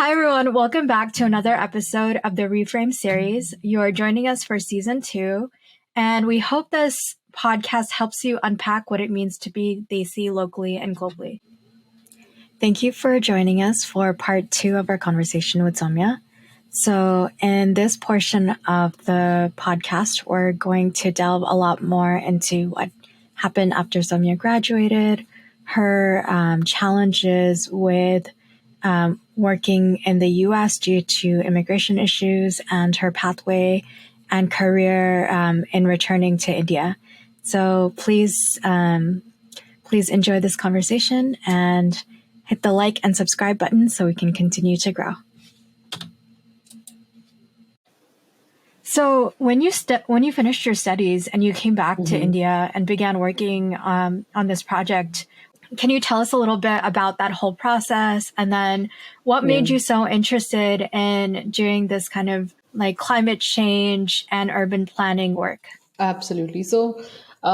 Hi, everyone. Welcome back to another episode of the Reframe series. You are joining us for season 2, and we hope this podcast helps you unpack what it means to be Desi locally and globally. Thank you for joining us for part 2 of our conversation with Saumya. So in this portion of the podcast, we're going to delve a lot more into what happened after Saumya graduated, her challenges with working in the US due to immigration issues, and her pathway and career in returning to India. So please enjoy this conversation and hit the like and subscribe button so we can continue to grow. So when you finished your studies and you came back to India and began working on this project, can you tell us a little bit about that whole process? And then what made you so interested in doing this kind of like climate change and urban planning work? Absolutely. So, there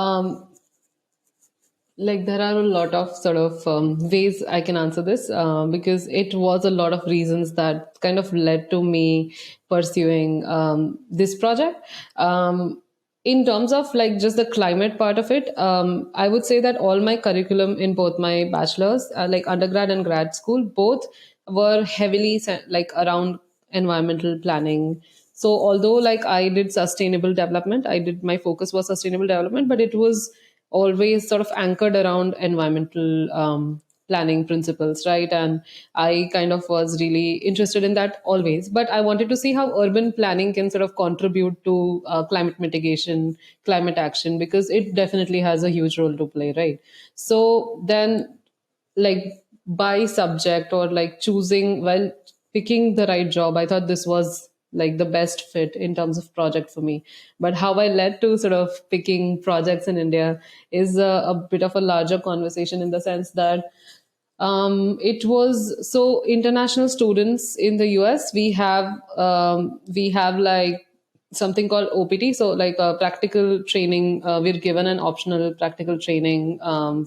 are a lot of sort of ways I can answer this because it was a lot of reasons that kind of led to me pursuing this project. In terms of like just the climate part of it, I would say that all my curriculum in both my bachelor's, like undergrad and grad school, both were heavily like around environmental planning. So although like I did sustainable development, my focus was sustainable development, but it was always sort of anchored around environmental planning principles, right? And I kind of was really interested in that always. But I wanted to see how urban planning can sort of contribute to climate mitigation, climate action, because it definitely has a huge role to play, right? So then, like by subject or like choosing while picking the right job, I thought this was like the best fit in terms of project for me. But how I led to sort of picking projects in India is a bit of a larger conversation, in the sense that it was so international students in the US. We have like something called OPT, so like a practical training. We're given an optional practical training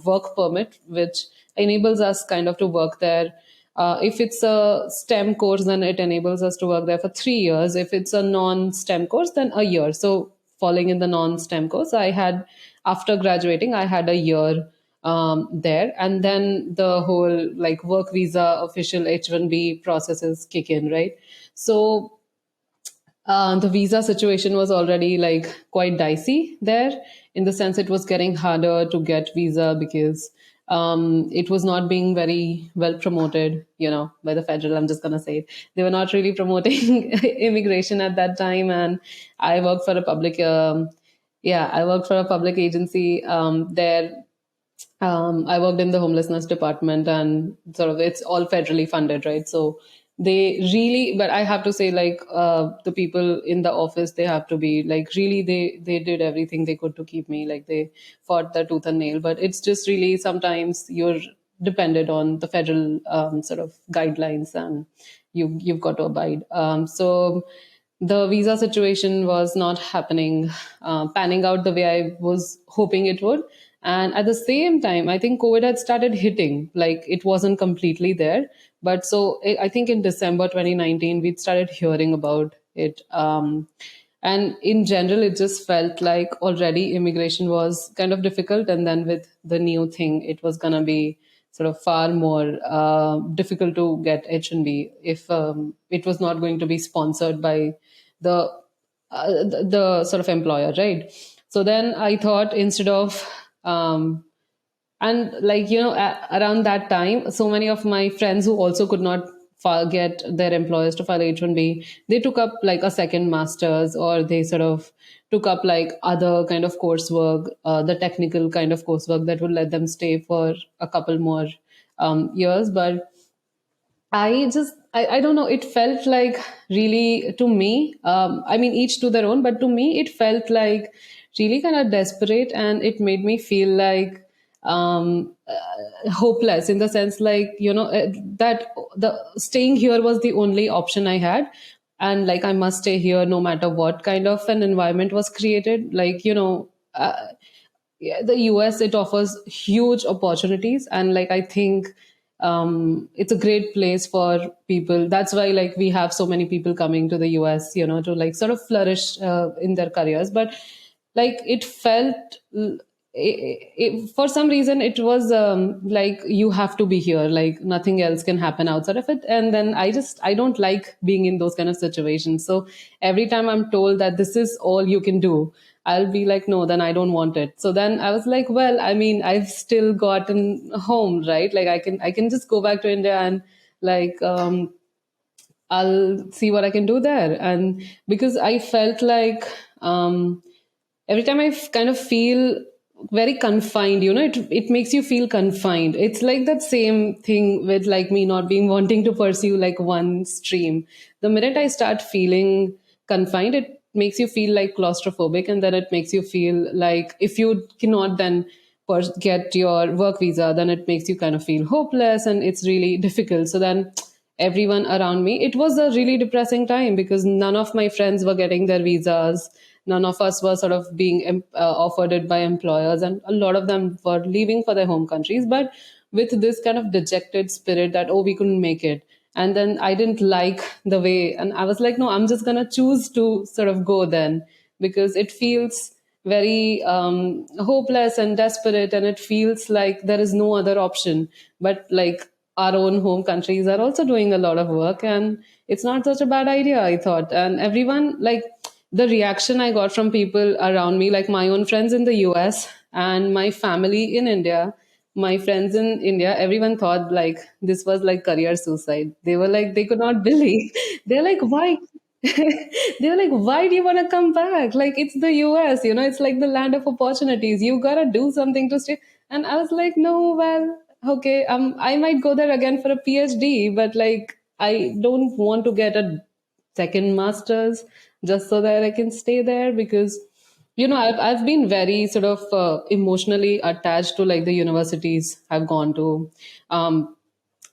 work permit, which enables us kind of to work there. If it's a STEM course, then it enables us to work there for 3 years. If it's a non-STEM course, then a year. So falling in the non-STEM course, after graduating, I had a year there, and then the whole like work visa official H-1B processes kick in, right? So the visa situation was already like quite dicey there, in the sense it was getting harder to get visa because it was not being very well promoted, by the federal. I'm just gonna say it. They were not really promoting immigration at that time, and I worked for a public, I worked for a public agency there. I worked in the homelessness department, and sort of it's all federally funded, right? So they really, but I have to say, like the people in the office, they have to be like really, they did everything they could to keep me. Like they fought their tooth and nail. But it's just really sometimes you're dependent on the federal sort of guidelines, and you've got to abide. So the visa situation was not happening, panning out the way I was hoping it would. And at the same time, I think COVID had started hitting, like it wasn't completely there. But so I think in December 2019, we started hearing about it. And in general, it just felt like already immigration was kind of difficult. And then with the new thing, it was going to be sort of far more difficult to get H-1B if it was not going to be sponsored by the the sort of employer, right? So then I thought, instead of and like around that time, so many of my friends who also could not get their employers to file H-1B, they took up like a second master's, or they sort of took up like other kind of coursework, the technical kind of coursework that would let them stay for a couple more years. But I don't know, it felt like really to me, I mean, each to their own, but to me, it felt like really kind of desperate, and it made me feel like hopeless, in the sense like, that the staying here was the only option I had. And like, I must stay here no matter what kind of an environment was created. Like, yeah, the US, it offers huge opportunities. And like, I think It's a great place for people. That's why like we have so many people coming to the US, to like sort of flourish in their careers. But like it felt for some reason it was like you have to be here, like nothing else can happen outside of it. And then I don't like being in those kind of situations. So every time I'm told that this is all you can do, I'll be like, no, then I don't want it. So then I was like, well, I mean, I've still gotten home, right? Like I can just go back to India and like I'll see what I can do there. And because I felt like every time kind of feel very confined, it makes you feel confined. It's like that same thing with like me not being wanting to pursue like one stream. The minute I start feeling confined, it makes you feel like claustrophobic, and then it makes you feel like if you cannot then get your work visa, then it makes you kind of feel hopeless and it's really difficult. So then everyone around me, it was a really depressing time because none of my friends were getting their visas. None of us were sort of being offered it by employers, and a lot of them were leaving for their home countries, but with this kind of dejected spirit that, oh, we couldn't make it. And then I didn't like the way, and I was like, no, I'm just going to choose to sort of go then, because it feels very hopeless and desperate, and it feels like there is no other option. But like our own home countries are also doing a lot of work, and it's not such a bad idea, I thought. And everyone, like, the reaction I got from people around me, like my own friends in the US and my family in India, my friends in India, everyone thought like this was like career suicide. They were like, they could not believe. They're like, why? They were like, why do you want to come back? Like, it's the US, it's like the land of opportunities. You gotta do something to stay. And I was like, no, well, okay, I might go there again for a PhD, but like, I don't want to get a second master's just so that I can stay there, because I've been very sort of emotionally attached to like the universities I've gone to. And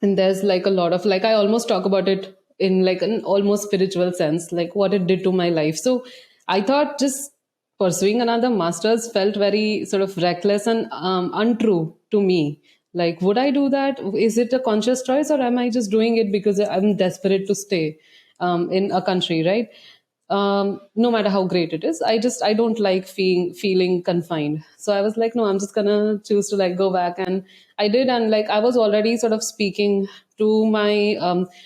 there's like a lot of like I almost talk about it in like an almost spiritual sense, like what it did to my life. So I thought just pursuing another master's felt very sort of reckless and untrue to me. Like, would I do that? Is it a conscious choice, or am I just doing it because I'm desperate to stay in a country, right? No matter how great it is, I don't like feeling confined. So I was like, no, I'm just gonna choose to like go back. And I did. And like I was already sort of speaking to my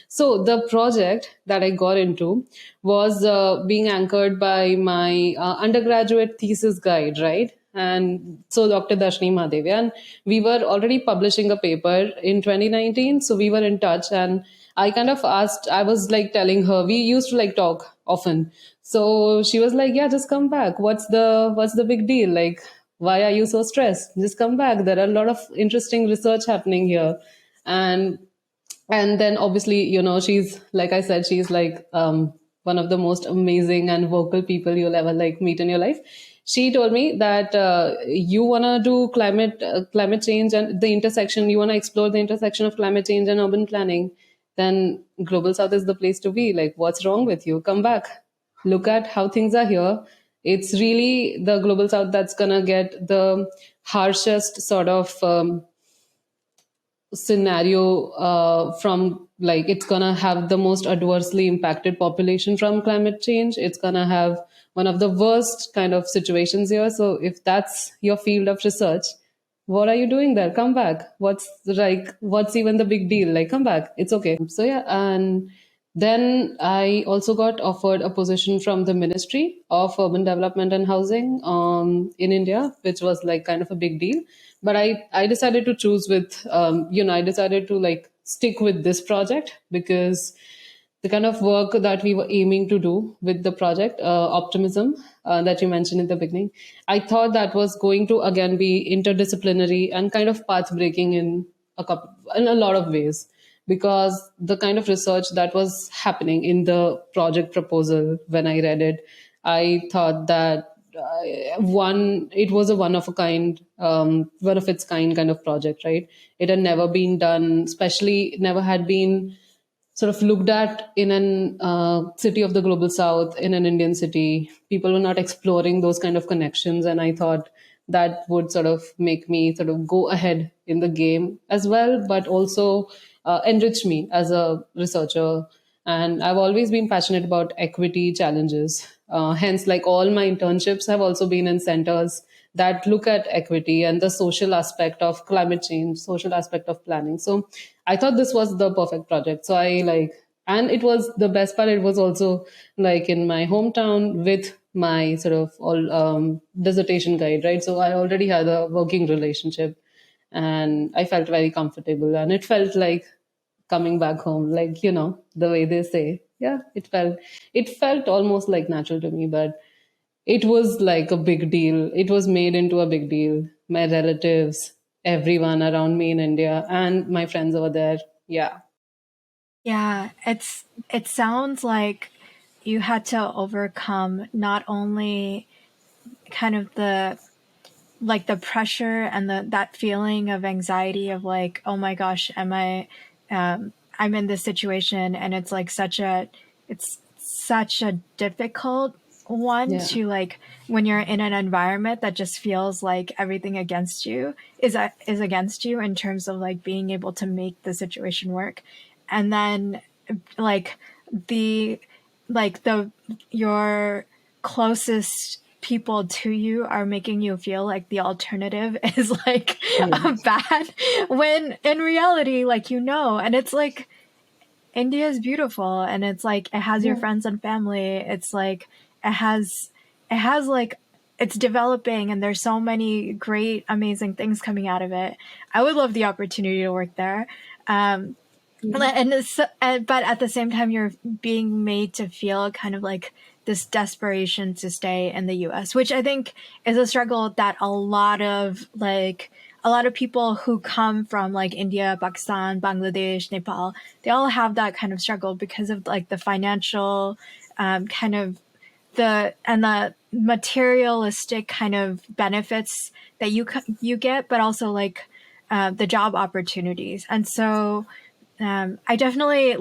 so the project that I got into was being anchored by my undergraduate thesis guide, right? And so Dr. Darshini Mahadevia, and we were already publishing a paper in 2019, so we were in touch. And I kind of asked, I was like telling her, we used to like talk often. So she was like, yeah, just come back. What's the big deal? Like, why are you so stressed? Just come back. There are a lot of interesting research happening here. And then obviously, she's, like I said, she's like one of the most amazing and vocal people you'll ever like meet in your life. She told me that you want to do climate change and the intersection, you want to explore the intersection of climate change and urban planning, then Global South is the place to be. Like, what's wrong with you? Come back, look at how things are here. It's really the Global South that's gonna get the harshest sort of scenario from, like, it's gonna have the most adversely impacted population from climate change. It's gonna have one of the worst kind of situations here. So if that's your field of research, what are you doing there? Come back. What's even the big deal? Like, come back, it's okay. So yeah. And then I also got offered a position from the Ministry of Urban Development and Housing in India, which was like kind of a big deal. But I decided to choose with, I decided to like stick with this project because the kind of work that we were aiming to do with the project, Optimism, that you mentioned in the beginning, I thought that was going to again be interdisciplinary and kind of path breaking in a lot of ways, because the kind of research that was happening in the project proposal when I read it, I thought that it was a one of its kind of project, right? It had never been done, especially never had been sort of looked at in an city of the global south, in an Indian city. People were not exploring those kind of connections, and I thought that would sort of make me sort of go ahead in the game as well, but also enrich me as a researcher. And I've always been passionate about equity challenges. Hence, like all my internships have also been in centers that look at equity and the social aspect of climate change, social aspect of planning. So I thought this was the perfect project. So I like, and it was the best part. It was also like in my hometown with my sort of all dissertation guide, right? So I already had a working relationship, and I felt very comfortable, and it felt like coming back home, like, the way they say. Yeah, it felt almost like natural to me, but it was like a big deal. It was made into a big deal. My relatives, everyone around me in India, and my friends over there. Yeah. Yeah, it sounds like you had to overcome not only kind of the pressure and that feeling of anxiety of like, oh my gosh, I'm in this situation, and it's such a difficult one Yeah. to, like, when you're in an environment that just feels like everything against you is against you in terms of like being able to make the situation work. And then like the the your closest people to you are making you feel like the alternative is like Yes. bad, when in reality, like, and it's like India is beautiful, and it's like it has your Yeah. friends and family. It's like it has like it's developing, and there's so many great amazing things coming out of it. I would love the opportunity to work there. um but at the same time, you're being made to feel kind of like this desperation to stay in the US, which I think is a struggle that a lot of people who come from like India, Pakistan, Bangladesh, Nepal, they all have that kind of struggle because of like the financial kind of the materialistic kind of benefits that you get, but also like the job opportunities. And so I definitely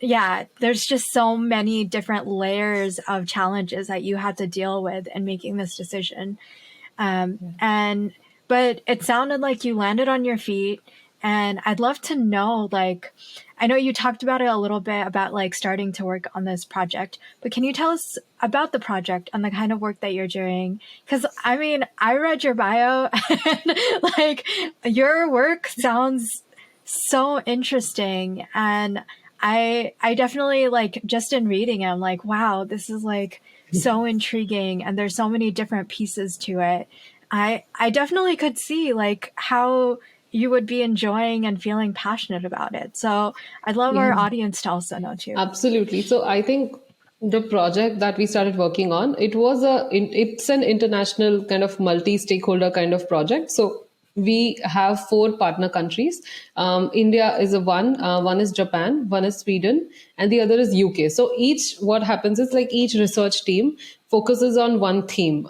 yeah, there's just so many different layers of challenges that you had to deal with in making this decision. And but it sounded like you landed on your feet, and I'd love to know, like, I know you talked about it a little bit about like starting to work on this project, but can you tell us about the project and the kind of work that you're doing? Because I mean, I read your bio and like your work sounds so interesting, and I definitely, like, just in reading it, I'm like, wow, this is like so intriguing, and there's so many different pieces to it. I definitely could see like how you would be enjoying and feeling passionate about it. So I'd love our Yeah. audience to also know too. Absolutely. So I think the project that we started working on, it's an international kind of multi-stakeholder kind of project. So we have four partner countries. India is one is Japan, one is Sweden, and the other is UK. So what happens is like each research team focuses on one theme.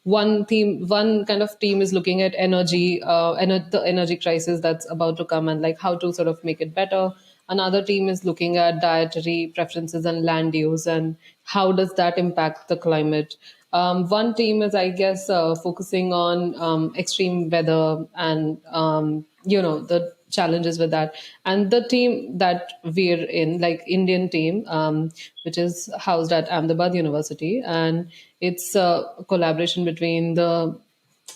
One kind of team is looking at energy, the energy crisis that's about to come, and like how to sort of make it better. Another team is looking at dietary preferences and land use, and how does that impact the climate. One team is, I guess, focusing on extreme weather and the challenges with that. And the team that we're in, like Indian team, which is housed at Ahmedabad University, and it's a collaboration between the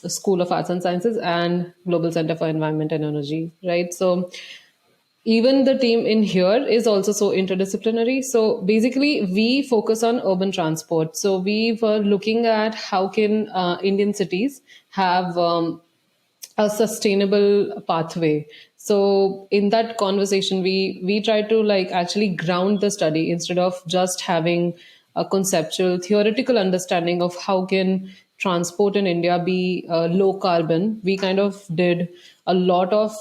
School of Arts and Sciences and Global Center for Environment and Energy, right? So even the team in here is also so interdisciplinary. So basically we focus on urban transport. So we were looking at how can Indian cities have a sustainable pathway. So in that conversation, we try to like actually ground the study instead of just having a conceptual theoretical understanding of how can transport in India be low carbon. We kind of did a lot of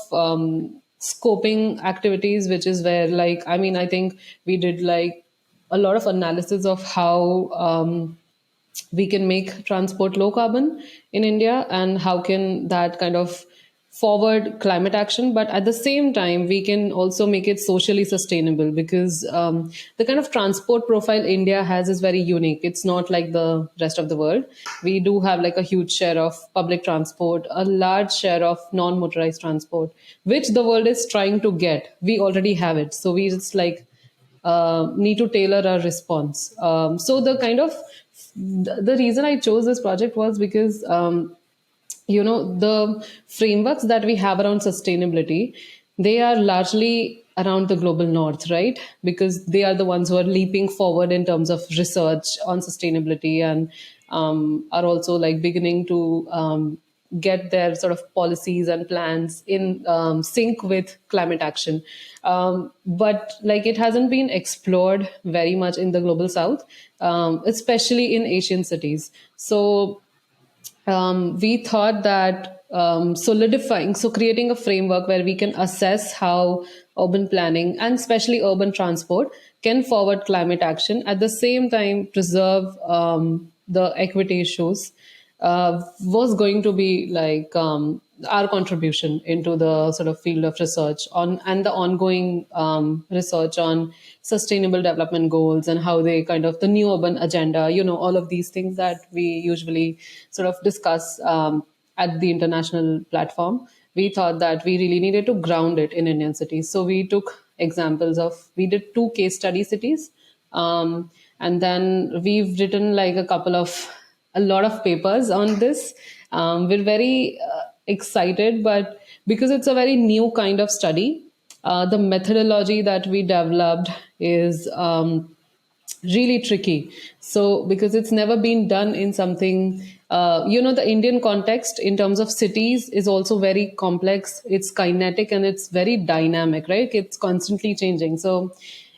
scoping activities, which is where, like, I mean, I think we did like a lot of analysis of how we can make transport low carbon in India, and how can that kind of forward climate action, but at the same time, we can also make it socially sustainable because the kind of transport profile India has is very unique. It's not like the rest of the world. We do have like a huge share of public transport, a large share of non motorized transport, which the world is trying to get. We already have it. So we just like need to tailor our response. So the reason I chose this project was because the frameworks that we have around sustainability, they are largely around the global north, right? Because they are the ones who are leaping forward in terms of research on sustainability, and are also like beginning to get their sort of policies and plans in sync with climate action. But like it hasn't been explored very much in the global south, especially in Asian cities. So we thought that creating a framework where we can assess how urban planning and especially urban transport can forward climate action, at the same time preserve the equity issues, was going to be like our contribution into the sort of field of research on and the ongoing research on sustainable development goals and how they kind of the new urban agenda, all of these things that we usually sort of discuss at the international platform. We thought that we really needed to ground it in Indian cities. So we took examples we did two case study cities. And then we've written like a lot of papers on this. We're very excited, but because it's a very new kind of study, the methodology that we developed is really tricky. So, because it's never been done in something, the Indian context in terms of cities is also very complex. It's kinetic and it's very dynamic, right? It's constantly changing. So,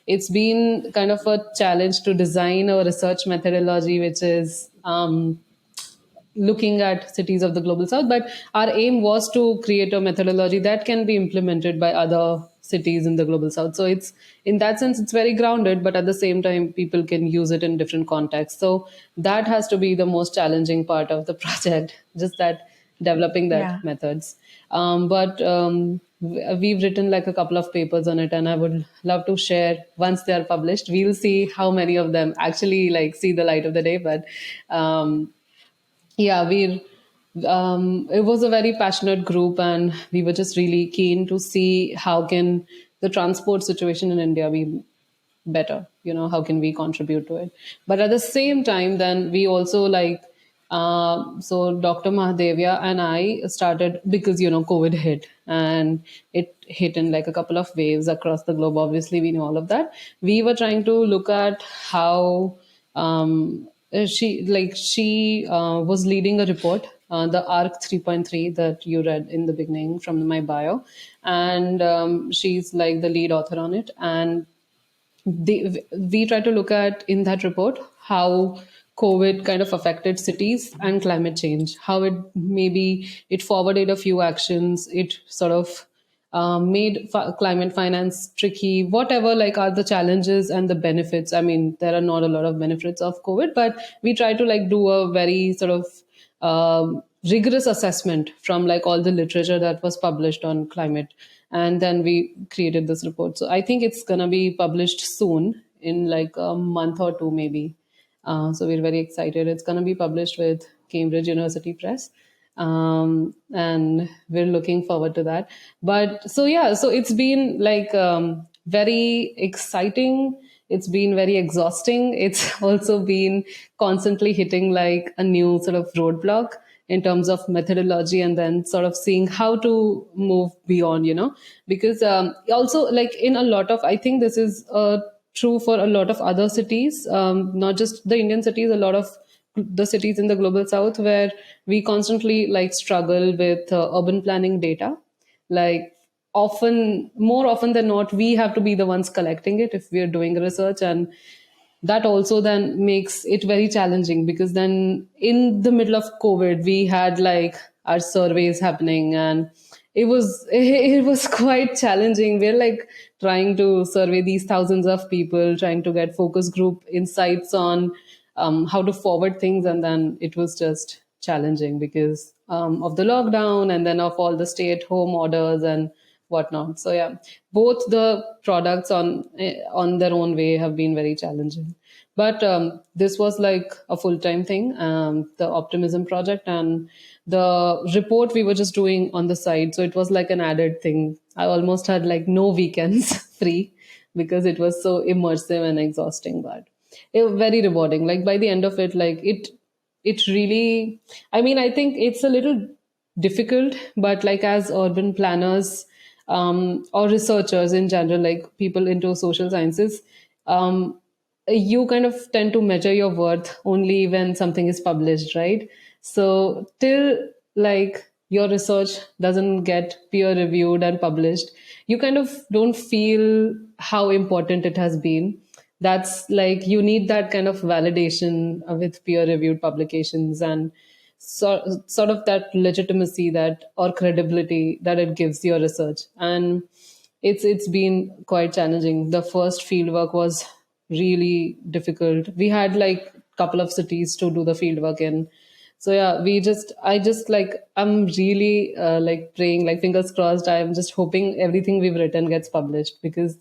it's been kind of a challenge to design a research methodology which is looking at cities of the global south, but our aim was to create a methodology that can be implemented by other cities in the global south. So it's in that sense it's very grounded, but at the same time people can use it in different contexts. So that has to be the most challenging part of the project, just that developing that Yeah. methods. But we've written like a couple of papers on it, and I would love to share once they are published. We'll see how many of them actually like see the light of the day, but yeah, it was a very passionate group, and we were just really keen to see how can the transport situation in India be better. How can we contribute to it? But at the same time, then we also like so Dr. Mahadevia and I started because COVID hit, and it hit in like a couple of waves across the globe. Obviously, we know all of that. We were trying to look at how she was leading a report, the ARC 3.3 that you read in the beginning from my bio, and she's like the lead author on it. And we try to look at in that report how COVID kind of affected cities and climate change, how it maybe it forwarded a few actions, it sort of made climate finance tricky, whatever like are the challenges and the benefits. I mean, there are not a lot of benefits of COVID, but we try to like do a very sort of rigorous assessment from like all the literature that was published on climate, and then we created this report. So I think it's gonna be published soon in like a month or two maybe. So we're very excited. It's gonna be published with Cambridge University Press, and we're looking forward to that. But so yeah, so it's been like very exciting. It's been very exhausting. It's also been constantly hitting like a new sort of roadblock in terms of methodology, and then sort of seeing how to move beyond, because also like in a lot of, I think this is true for a lot of other cities, not just the Indian cities, a lot of the cities in the global south, where we constantly like struggle with urban planning data. Like more often than not, we have to be the ones collecting it if we are doing research, and that also then makes it very challenging, because then in the middle of COVID we had like our surveys happening, and it was quite challenging. We're like trying to survey these thousands of people, trying to get focus group insights on how to forward things, and then it was just challenging because of the lockdown and then of all the stay-at-home orders and whatnot. So yeah, both the products on their own way have been very challenging. But this was like a full-time thing, the Optimism project, and the report we were just doing on the side. So it was like an added thing. I almost had like no weekends free because it was so immersive and exhausting, but it was very rewarding. Like by the end of it, like it really, I mean, I think it's a little difficult, but like as urban planners, or researchers in general, like people into social sciences, um, you kind of tend to measure your worth only when something is published, right? So till like your research doesn't get peer reviewed and published, you kind of don't feel how important it has been. That's like you need that kind of validation with peer reviewed publications, and sort of that legitimacy that or credibility that it gives your research. And it's been quite challenging. The first fieldwork was really difficult. We had like a couple of cities to do the fieldwork in. So yeah, I just like, I'm really like praying, like fingers crossed. I'm just hoping everything we've written gets published, because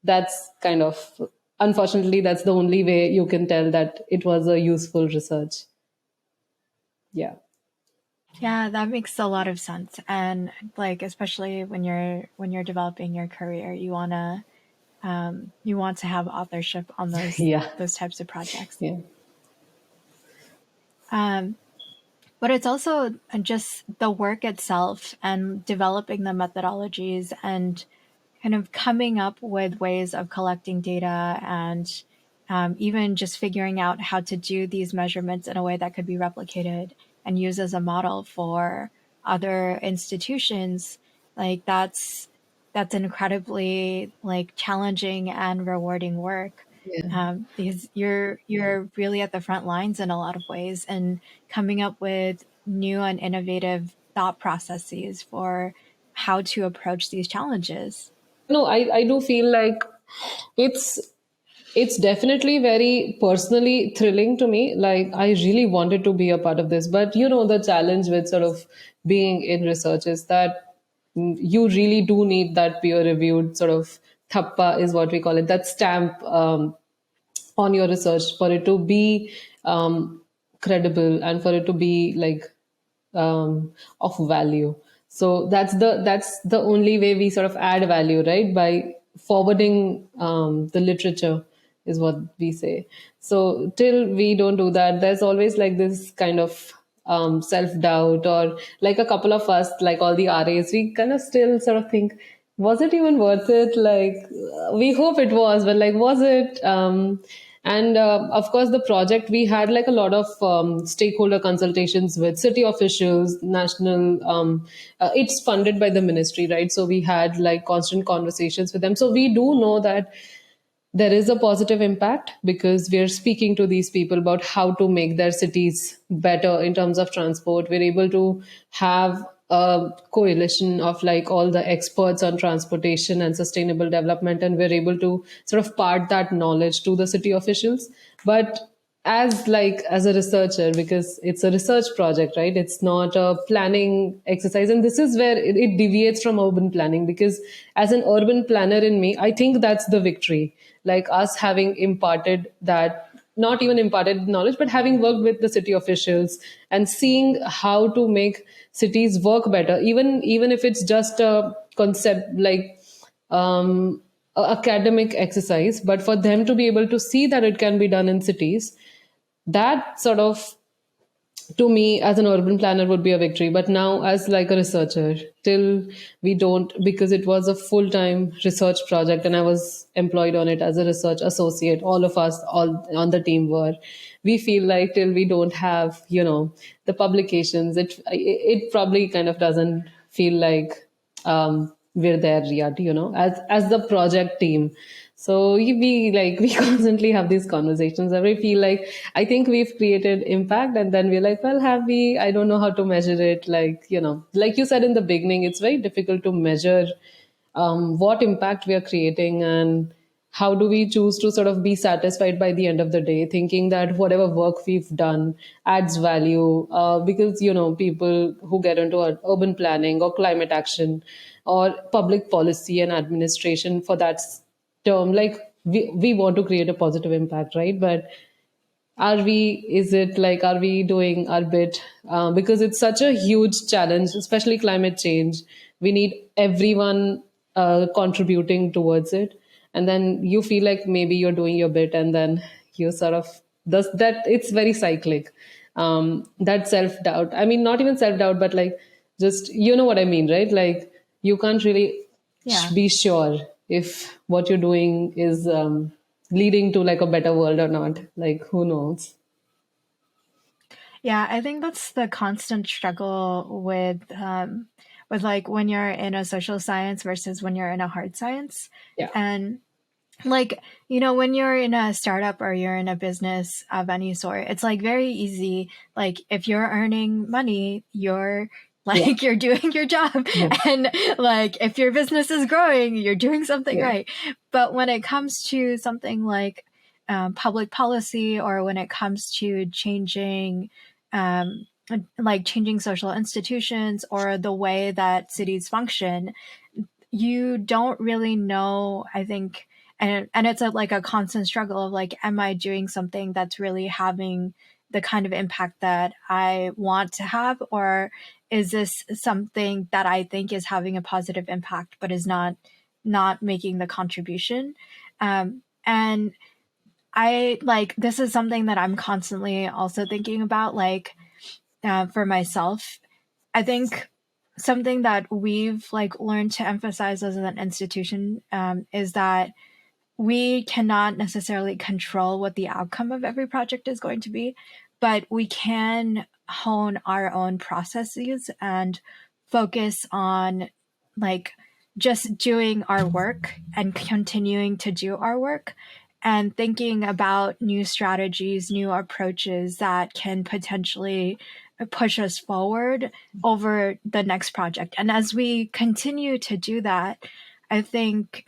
that's kind of, unfortunately, that's the only way you can tell that it was a useful research. Yeah. Yeah, that makes a lot of sense. And like especially when you're developing your career, you want to have authorship on Yeah. those types of projects. Yeah. Um, but it's also just the work itself and developing the methodologies and kind of coming up with ways of collecting data and even just figuring out how to do these measurements in a way that could be replicated and used as a model for other institutions. Like that's incredibly like challenging and rewarding work, Yeah. because you're really at the front lines in a lot of ways and coming up with new and innovative thought processes for how to approach these challenges. No, I do feel like it's it's definitely very personally thrilling to me. Like I really wanted to be a part of this, but you know, the challenge with sort of being in research is that you really do need that peer reviewed sort of thappa is what we call it, that stamp on your research for it to be credible and for it to be like of value. So that's the only way we sort of add value, right? By forwarding the literature is what we say. So till we don't do that, there's always like this kind of self doubt, or like a couple of us, like all the RAs, we kind of still sort of think, was it even worth it? Like, we hope it was, but like, was it? And of course, the project, we had like a lot of stakeholder consultations with city officials, national. It's funded by the ministry, right? So we had like constant conversations with them. So we do know that there is a positive impact, because we are speaking to these people about how to make their cities better in terms of transport. We're able to have a coalition of like all the experts on transportation and sustainable development, and we're able to sort of part that knowledge to the city officials. But as a researcher, because it's a research project, right, it's not a planning exercise, and this is where it deviates from urban planning, because as an urban planner in me, I think that's the victory, like us having imparted that, not even imparted knowledge, but having worked with the city officials and seeing how to make cities work better, even if it's just a concept, like academic exercise, but for them to be able to see that it can be done in cities, that sort of, to me as an urban planner, would be a victory. But now as like a researcher, till we don't, because it was a full-time research project and I was employed on it as a research associate, all of us all on the team were, we feel like till we don't have, you know, the publications, it probably kind of doesn't feel like we're there yet, you know, as the project team. So we like we constantly have these conversations and we feel like, I think we've created impact, and then we're like, well, have we? I don't know how to measure it. Like, you know, like you said in the beginning, it's very difficult to measure what impact we are creating. And how do we choose to sort of be satisfied by the end of the day, thinking that whatever work we've done adds value? Because, people who get into urban planning or climate action or public policy and administration, for that term, like we want to create a positive impact, right? But are we doing our bit? Because it's such a huge challenge, especially climate change. We need everyone contributing towards it. And then you feel like maybe you're doing your bit, and then you sort of, does that, it's very cyclic. That self-doubt, I mean, not even self-doubt, but like, just, you know what I mean, right? Like, you can't really Yeah. be sure if what you're doing is leading to like a better world or not. Like, who knows? Yeah, I think that's the constant struggle with like when you're in a social science versus when you're in a hard science. Yeah. And like, when you're in a startup or you're in a business of any sort, it's like very easy. Like if you're earning money, you're Yeah. like you're doing your job. Yeah. And like if your business is growing, you're doing something Yeah. right. But when it comes to something like public policy, or when it comes to um, changing social institutions or the way that cities function, you don't really know, I think. And it's like a constant struggle of like, am I doing something that's really having the kind of impact that I want to have, or is this something that I think is having a positive impact but is not making the contribution? And I like, this is something that I'm constantly also thinking about, like for myself. I think something that we've like learned to emphasize as an institution is that we cannot necessarily control what the outcome of every project is going to be, but we can hone our own processes and focus on like just doing our work and continuing to do our work and thinking about new strategies, new approaches that can potentially push us forward over the next project. And as we continue to do that, I think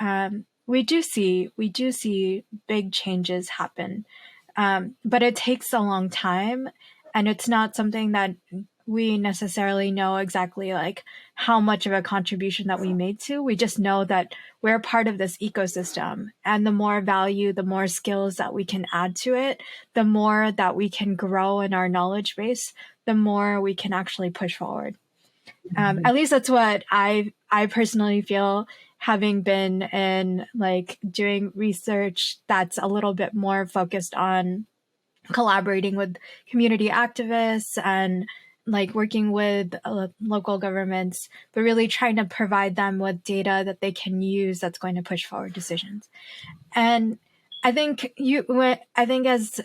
we do see big changes happen, but it takes a long time, and it's not something that we necessarily know exactly like how much of a contribution that we made to. We just know that we're part of this ecosystem, and the more value, the more skills that we can add to it, the more that we can grow in our knowledge base, the more we can actually push forward. At least that's what I personally feel, having been in like doing research that's a little bit more focused on collaborating with community activists and like working with local governments, but really trying to provide them with data that they can use that's going to push forward decisions. And I think I think as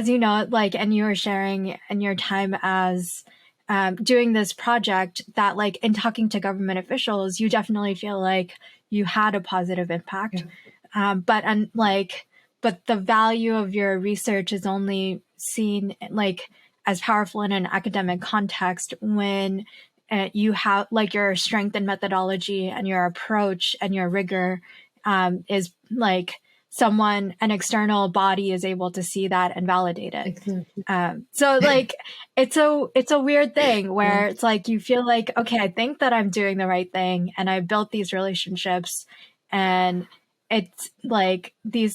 you know, like, and you were sharing in your time as doing this project, that like in talking to government officials, you definitely feel like you had a positive impact. But the value of your research is only seen like as powerful in an academic context when you have like your strength and methodology and your approach and your rigor is like an external body is able to see that and validate it. Exactly. So like it's a weird thing where it's like you feel like, okay, I think that I'm doing the right thing and I built these relationships, and it's like the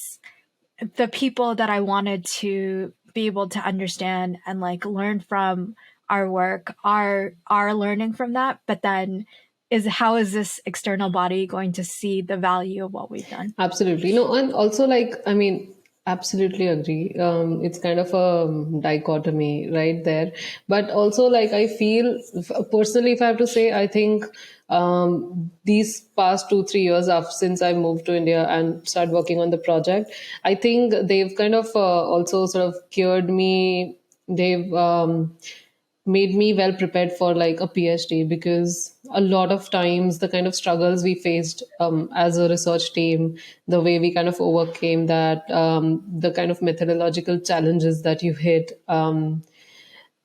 people that I wanted to be able to understand and like learn from our work are learning from that, but then how is this external body going to see the value of what we've done? Absolutely. No, and also, like, I mean, absolutely agree. It's kind of a dichotomy right there. But also, like, I feel personally, if I have to say, I think these past 2, 3 years after since I moved to India and started working on the project, I think they've kind of also sort of cured me. They've made me well prepared for like a PhD, because a lot of times the kind of struggles we faced as a research team, the way we kind of overcame that, the kind of methodological challenges that you hit, and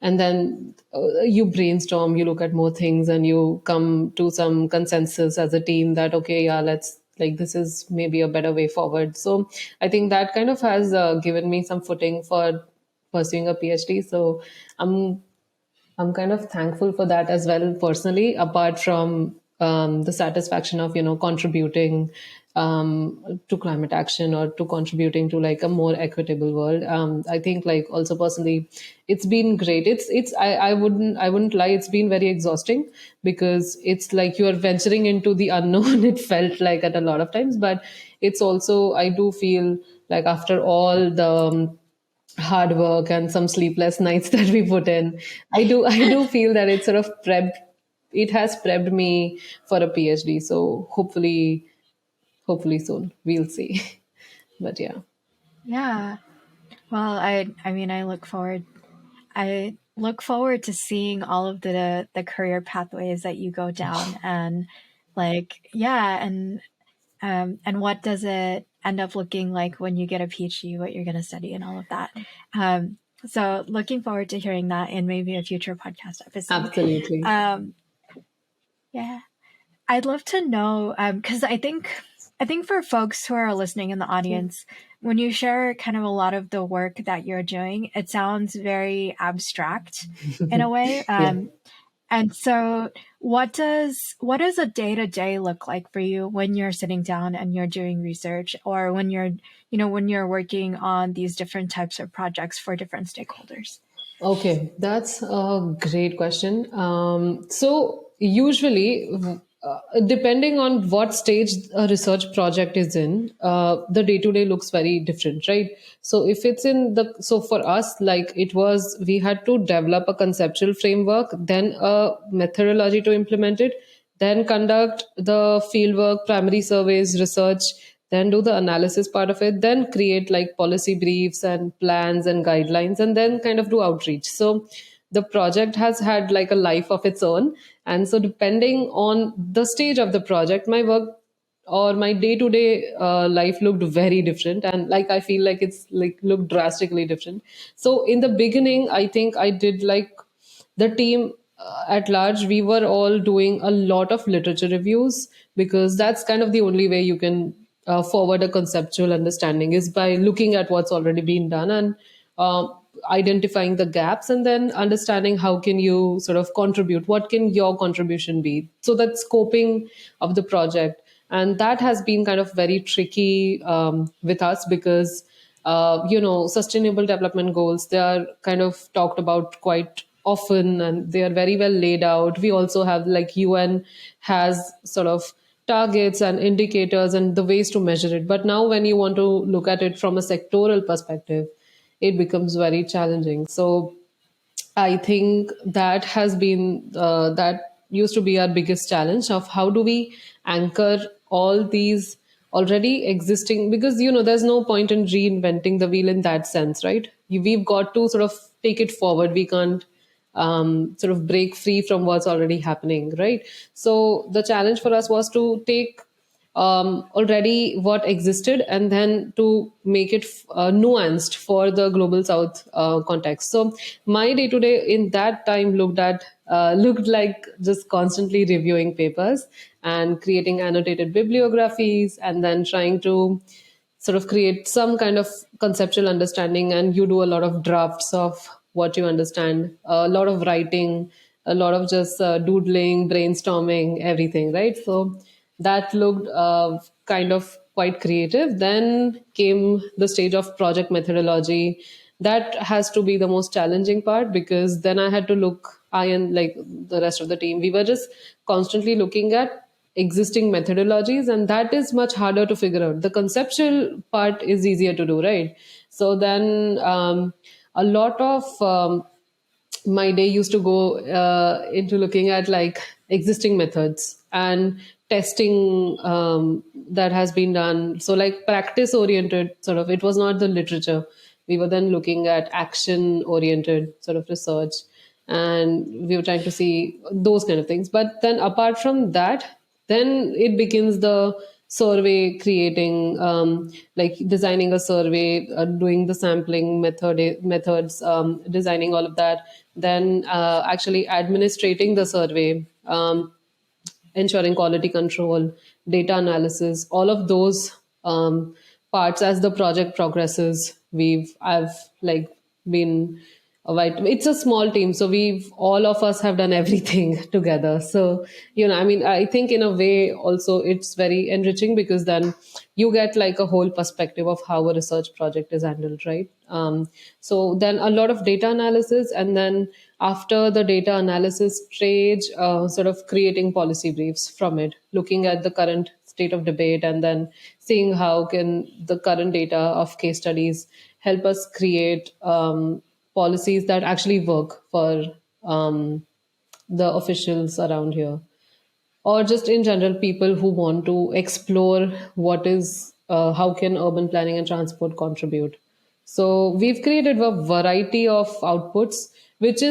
then you brainstorm, you look at more things, and you come to some consensus as a team that, okay, yeah, let's like this is maybe a better way forward. So I think that kind of has given me some footing for pursuing a PhD. So I'm I'm kind of thankful for that as well personally, apart from the satisfaction of, contributing to climate action or to contributing to like a more equitable world. I think like also personally, it's been great. I wouldn't lie. It's been very exhausting because it's like you are venturing into the unknown. It felt like at a lot of times, but it's also, I do feel like after all the, hard work and some sleepless nights that we put in, I do feel that it has prepped me for a PhD. So hopefully soon we'll see. But yeah. Yeah. Well, I mean, I look forward to seeing all of the career pathways that you go down, and like, yeah, and what does it end up looking like when you get a PhD, what you're going to study and all of that. So looking forward to hearing that in maybe a future podcast episode. Absolutely. Um, yeah. I'd love to know, because I think for folks who are listening in the audience, when you share kind of a lot of the work that you're doing, it sounds very abstract in a way. Yeah. And so, what does a day to day look like for you when you're sitting down and you're doing research, or when you're working on these different types of projects for different stakeholders? Okay, that's a great question. So, usually, depending on what stage a research project is in, the day to day looks very different, right? So, if it's so for us, like we had to develop a conceptual framework, then a methodology to implement it, then conduct the fieldwork, primary surveys, research, then do the analysis part of it, then create like policy briefs and plans and guidelines, and then kind of do outreach. So the project has had like a life of its own. And so depending on the stage of the project, my work or my day-to-day life looked very different, and like I feel like it's like looked drastically different. So in the beginning, I think I did like the team at large, we were all doing a lot of literature reviews, because that's kind of the only way you can forward a conceptual understanding is by looking at what's already been done and uh, identifying the gaps, and then understanding how can you sort of contribute, what can your contribution be, so that scoping of the project. And that has been kind of very tricky with us, because sustainable development goals, they are kind of talked about quite often and they are very well laid out. We also have like UN has sort of targets and indicators and the ways to measure it. But now when you want to look at it from a sectoral perspective, it becomes very challenging. So I think that used to be our biggest challenge of how do we anchor all these already existing, because there's no point in reinventing the wheel in that sense, right? We've got to sort of take it forward. We can't sort of break free from what's already happening, right? So the challenge for us was to take already what existed and then to make it nuanced for the global south context. So my day to day in that time looked like just constantly reviewing papers and creating annotated bibliographies, and then trying to sort of create some kind of conceptual understanding. And you do a lot of drafts of what you understand, a lot of writing, a lot of just doodling, brainstorming, everything, right? So that looked kind of quite creative. Then came the stage of project methodology. That has to be the most challenging part, because then I had to look, I and like the rest of the team, we were just constantly looking at existing methodologies, and that is much harder to figure out. The conceptual part is easier to do, right? So then a lot of my day used to go into looking at like existing methods and testing that has been done. So like practice oriented sort of, it was not the literature. We were then looking at action oriented sort of research, and we were trying to see those kind of things. But then apart from that, then it begins the survey creating, like designing a survey, doing the sampling methods, designing all of that, then actually administrating the survey, ensuring quality control, data analysis, all of those parts. As the project progresses, I've like been it's a small team, so we've all of us have done everything together. So I mean, I think in a way also it's very enriching, because then you get like a whole perspective of how a research project is handled, right? So then a lot of data analysis, and then after the data analysis stage, sort of creating policy briefs from it, looking at the current state of debate, and then seeing how can the current data of case studies help us create policies that actually work for the officials around here, or just in general people who want to explore what is how can urban planning and transport contribute. So we've created a variety of outputs, which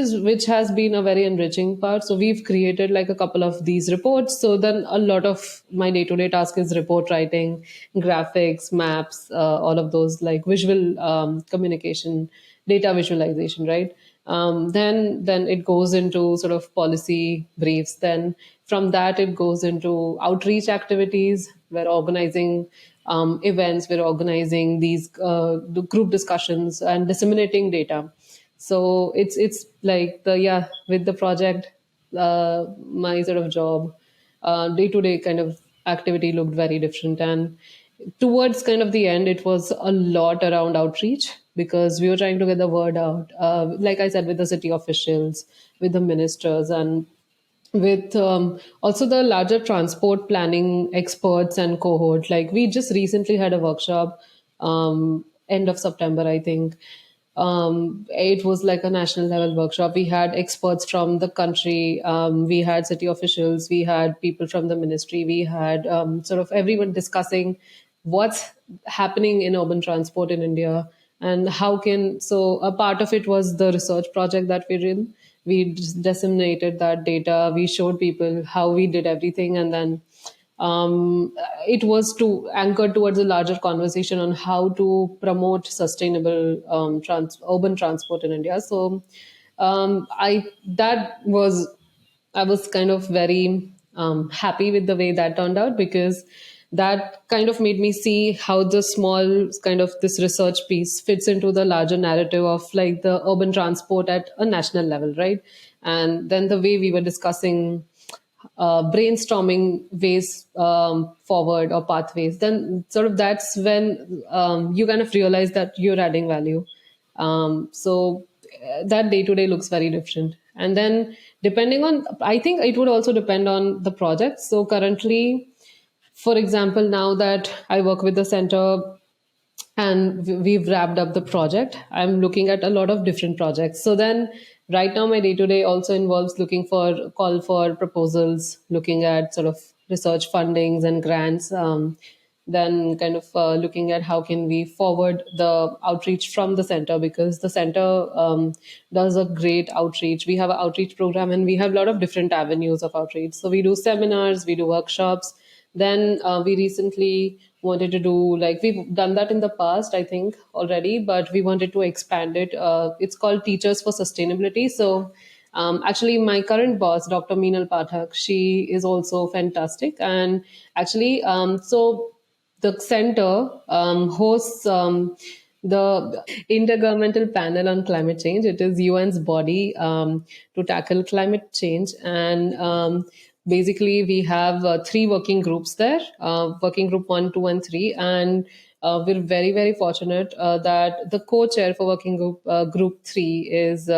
has been a very enriching part. So we've created like a couple of these reports. So then a lot of my day-to-day task is report writing, graphics, maps, all of those, like visual communication, data visualization, right? Then it goes into sort of policy briefs. Then from that it goes into outreach activities. We're organizing events. We're organizing these the group discussions and disseminating data. So it's like the yeah with the project, my sort of job, day to day kind of activity looked very different. And towards kind of the end, it was a lot around outreach, because we were trying to get the word out, like I said, with the city officials, with the ministers, and with also the larger transport planning experts and cohort. Like we just recently had a workshop, end of September, I think. It was like a national level workshop. We had experts from the country, we had city officials, we had people from the ministry, we had sort of everyone discussing what's happening in urban transport in India, and how can. So a part of it was the research project that we're in. We just disseminated that data. We showed people how we did everything, and then it was to anchor towards a larger conversation on how to promote sustainable urban transport in India. So I that was I was kind of very happy with the way that turned out, because that kind of made me see how the small kind of this research piece fits into the larger narrative of like the urban transport at a national level, right? And then the way we were discussing brainstorming ways forward or pathways, then sort of that's when you kind of realize that you're adding value. So that day to day looks very different. And then depending on, I think it would also depend on the project. So currently, for example, now that I work with the center and we've wrapped up the project, I'm looking at a lot of different projects. So then right now my day to day also involves looking for call for proposals, looking at sort of research fundings and grants, then kind of looking at how can we forward the outreach from the center, because the center does a great outreach. We have an outreach program, and we have a lot of different avenues of outreach. So we do seminars, we do workshops. Then we recently wanted to do, like we've done that in the past, I think already, but we wanted to expand it. It's called Teachers for Sustainability. So actually, my current boss, Dr. Meenal Pathak, she is also fantastic. And actually, so the center hosts the Intergovernmental Panel on Climate Change. It is UN's body to tackle climate change. And basically, we have three working groups there, working group 1, 2, and 3. And we're very, very fortunate that the co-chair for working group 3 is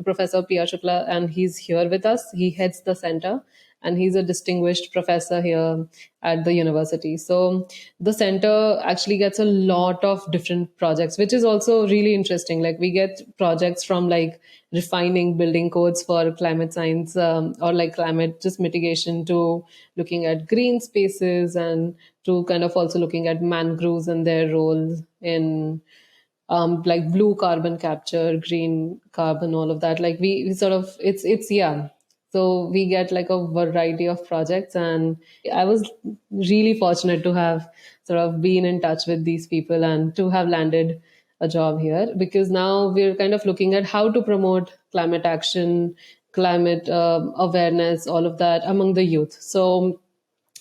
Professor P.R. Shukla, and he's here with us. He heads the center, and he's a distinguished professor here at the university. So the center actually gets a lot of different projects, which is also really interesting. Like we get projects from like refining building codes for climate science, or like climate just mitigation, to looking at green spaces, and to kind of also looking at mangroves and their role in like blue carbon capture, green carbon, all of that. Like we sort of it's yeah. So we get like a variety of projects, and I was really fortunate to have sort of been in touch with these people and to have landed a job here, because now we're kind of looking at how to promote climate action climate awareness, all of that among the youth. So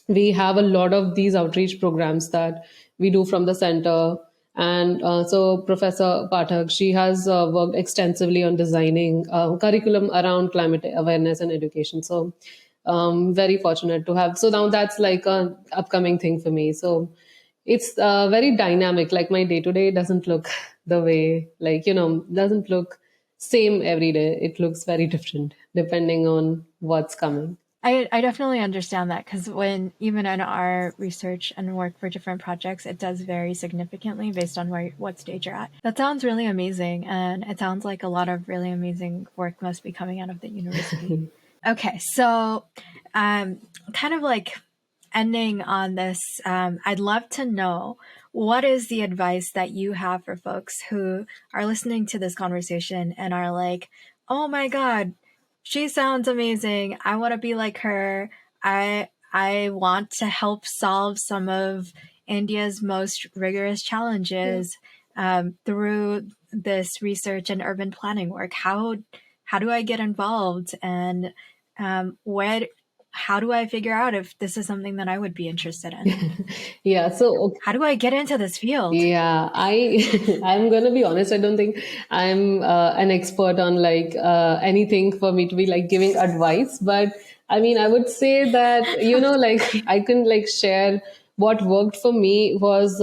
we have a lot of these outreach programs that we do from the center. And so Professor Pathak, she has worked extensively on designing curriculum around climate awareness and education. So very fortunate to have. So now that's like an upcoming thing for me. So it's very dynamic. Like my day to day doesn't look the way, like, doesn't look same every day. It looks very different depending on what's coming. I definitely understand that, because when even in our research and work for different projects, it does vary significantly based on what stage you're at. That sounds really amazing, and it sounds like a lot of really amazing work must be coming out of the university. Okay, so kind of like ending on this, I'd love to know, what is the advice that you have for folks who are listening to this conversation and are like, oh my God, she sounds amazing. I want to be like her. I want to help solve some of India's most rigorous challenges through this research and urban planning work. How do I get involved, and how do I figure out if this is something that I would be interested in? Yeah. So How do I get into this field? yeah, I'm gonna be honest. I don't think I'm an expert on like anything for me to be like giving advice. But I mean, I would say that like I can like share what worked for me was,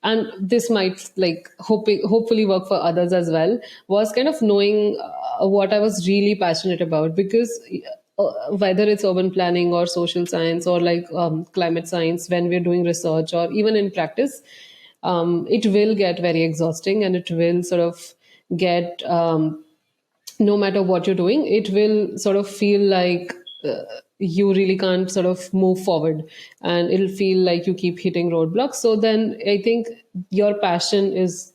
and this might like hopefully work for others as well. Was kind of knowing what I was really passionate about, because whether it's urban planning or social science or like climate science, when we're doing research or even in practice, it will get very exhausting, and it will sort of get, no matter what you're doing, it will sort of feel like you really can't sort of move forward, and it'll feel like you keep hitting roadblocks. So then I think your passion is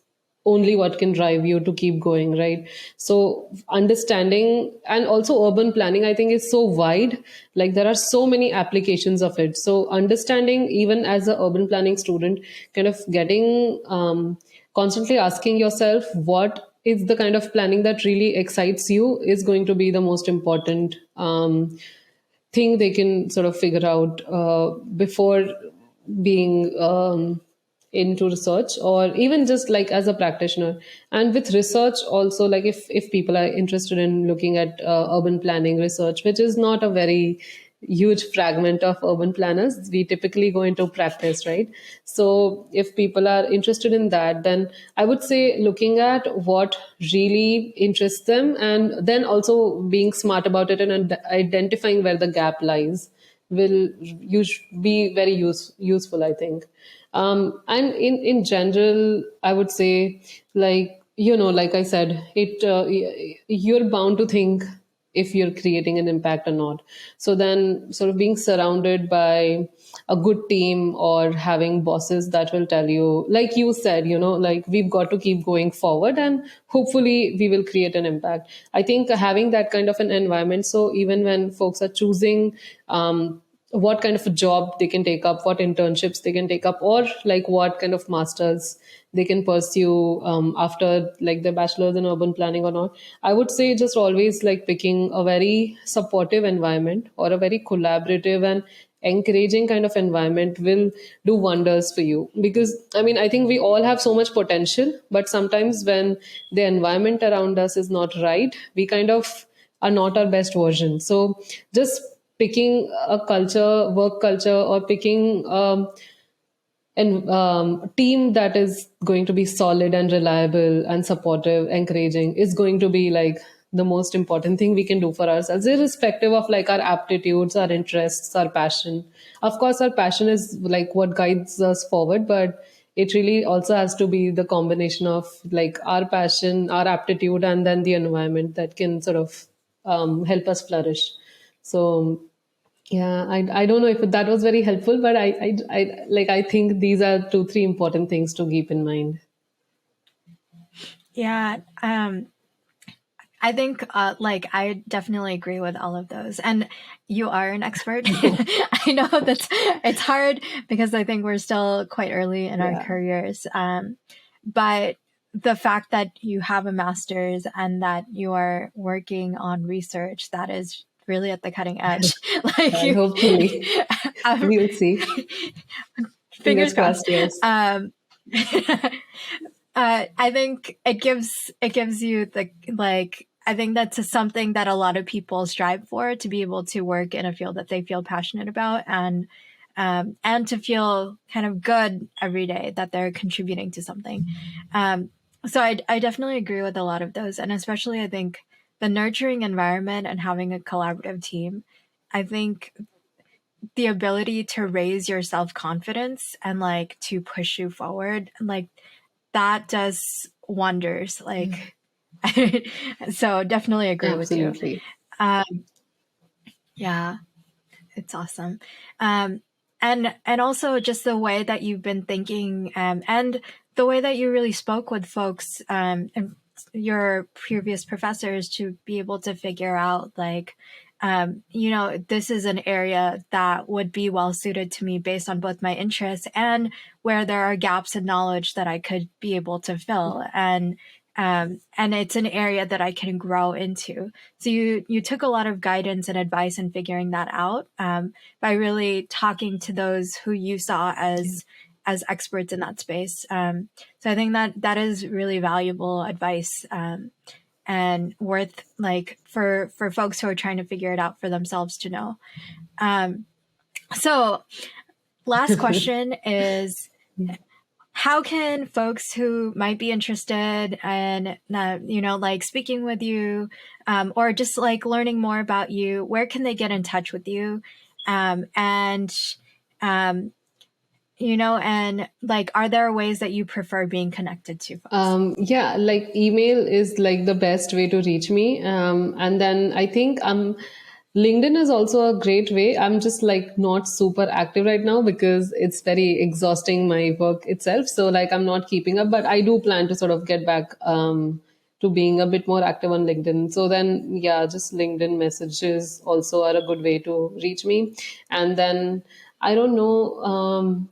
only what can drive you to keep going, right? So understanding, and also urban planning, I think is so wide, like there are so many applications of it. So understanding, even as a urban planning student, kind of getting, constantly asking yourself what is the kind of planning that really excites you, is going to be the most important thing they can sort of figure out before being into research, or even just like as a practitioner. And with research also, like if people are interested in looking at urban planning research, which is not a very huge fragment of urban planners, we typically go into practice, right? So if people are interested in that, then I would say looking at what really interests them, and then also being smart about it and identifying where the gap lies will be very useful, I think. And in general, I would say, like, like I said, you're bound to think if you're creating an impact or not. So then sort of being surrounded by a good team, or having bosses that will tell you, like you said, like we've got to keep going forward and hopefully we will create an impact. I think having that kind of an environment, so even when folks are choosing what kind of a job they can take up, what internships they can take up, or like what kind of masters they can pursue after like their bachelor's in urban planning or not. I would say just always like picking a very supportive environment, or a very collaborative and encouraging kind of environment will do wonders for you. Because I mean, I think we all have so much potential, but sometimes when the environment around us is not right, we kind of are not our best version. So just picking a culture, work culture, or picking and team that is going to be solid and reliable and supportive, encouraging, is going to be like the most important thing we can do for ourselves, irrespective of like our aptitudes, our interests, our passion. Of course, our passion is like what guides us forward, but it really also has to be the combination of like our passion, our aptitude, and then the environment that can sort of help us flourish. So yeah, I don't know if that was very helpful, but I think these are two, three important things to keep in mind. Yeah, I think like I definitely agree with all of those. And you are an expert. I know that it's hard because I think we're still quite early in our Yeah. careers. But the fact that you have a master's and that you are working on research that is really at the cutting edge. Like you, Hopefully, we'll see. fingers crossed. Yes. I think it gives you the, like, I think that's something that a lot of people strive for, to be able to work in a field that they feel passionate about, and to feel kind of good every day that they're contributing to something. So I definitely agree with a lot of those, and especially I think the nurturing environment and having a collaborative team. I think the ability to raise your self-confidence and like to push you forward, like that does wonders. Like, so definitely agree Absolutely. with you. Yeah, it's awesome. And also just the way that you've been thinking, and the way that you really spoke with folks, and your previous professors, to be able to figure out like, this is an area that would be well suited to me based on both my interests and where there are gaps in knowledge that I could be able to fill. And it's an area that I can grow into. So you took a lot of guidance and advice in figuring that out, by really talking to those who you saw as experts in that space. So I think that is really valuable advice, and worth, like, for folks who are trying to figure it out for themselves to know. So last question is, how can folks who might be interested in, like speaking with you, or just like learning more about you, where can they get in touch with you? And like, are there ways that you prefer being connected to folks? Yeah, like email is like the best way to reach me. And then I think LinkedIn is also a great way. I'm just like not super active right now because it's very exhausting, my work itself. So like I'm not keeping up, but I do plan to sort of get back to being a bit more active on LinkedIn. So then, yeah, just LinkedIn messages also are a good way to reach me. And then I don't know.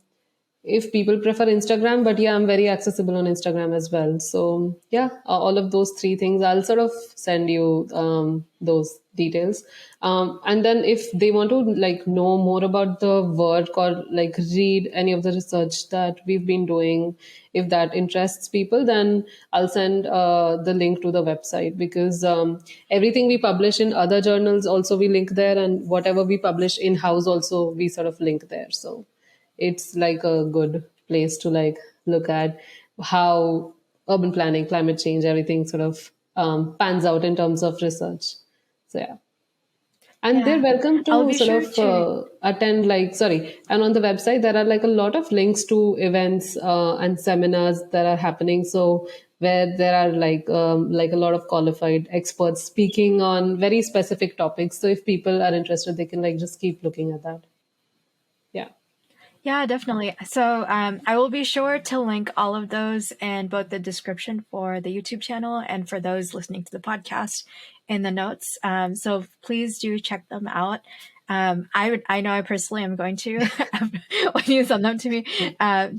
If people prefer Instagram, but yeah, I'm very accessible on Instagram as well. So yeah, all of those three things, I'll sort of send you those details. And then if they want to like know more about the work or like read any of the research that we've been doing, if that interests people, then I'll send the link to the website, because everything we publish in other journals also we link there, and whatever we publish in house also we sort of link there. So it's like a good place to like look at how urban planning, climate change, everything sort of pans out in terms of research. So yeah. And they're Yeah, welcome I'll to be sort sure of to. attend, like, sorry. And on the website, there are like a lot of links to events and seminars that are happening. So where there are like a lot of qualified experts speaking on very specific topics. So if people are interested, they can like just keep looking at that. Yeah. Yeah, definitely. So I will be sure to link all of those in both the description for the YouTube channel and for those listening to the podcast in the notes. So please do check them out. I know I personally am going to when you send them to me. I've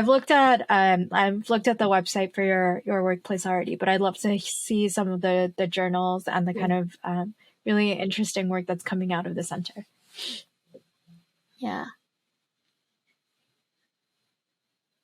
looked at the website for your workplace already, but I'd love to see some of the journals and the kind of really interesting work that's coming out of the center. Yeah.